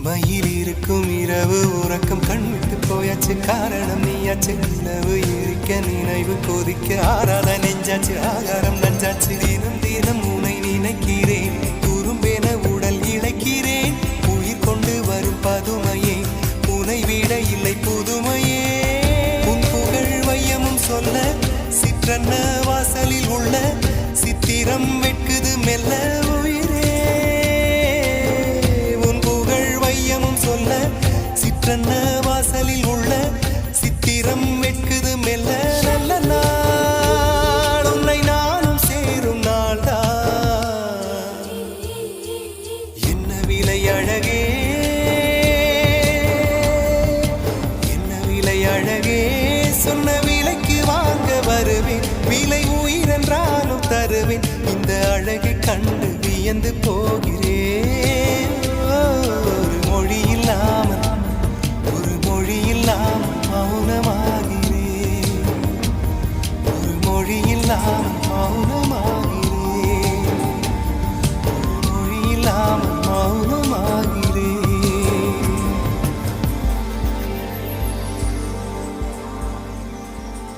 இமையில் இருக்கும் இரவு உறக்கம் கண்விட்டு போயாச்சு காரணம் நீயாச்சு நிலவு எரிக்க நினைவு கொதிக்க ஆறாத நெஞ்சாச்சு ஆகாரம் நஞ்சாச்சு தினம் தினம் உனை நினைக்கிறேன் துரும்பென உடல் இழைக்கிறேன் உயிர் கொண்டு வரும் பதுமையே உனை விட இல்லை புதுமையே உன் புகழ் வையமும் சொல்ல சிற்றன்ன வாசலில் உள்ள சித்திரம் வெட்குது மெல்ல உயிரே உன் புகழ் வையமும் சொல்ல சிற்றன்ன வாசலில் உள்ள சித்திரம் வெட்குது மெல்ல நல்ல நாள் உன்னை நானும் சேரும் நாள்தான் என்ன விலை அழகே என்ன விலை அழகே சொன்ன விலைக்கு வாங்க வருவேன் விலை உயிரென்றாலும் தருவேன் இந்த அழகை கண்டு வியந்து போகிறேன்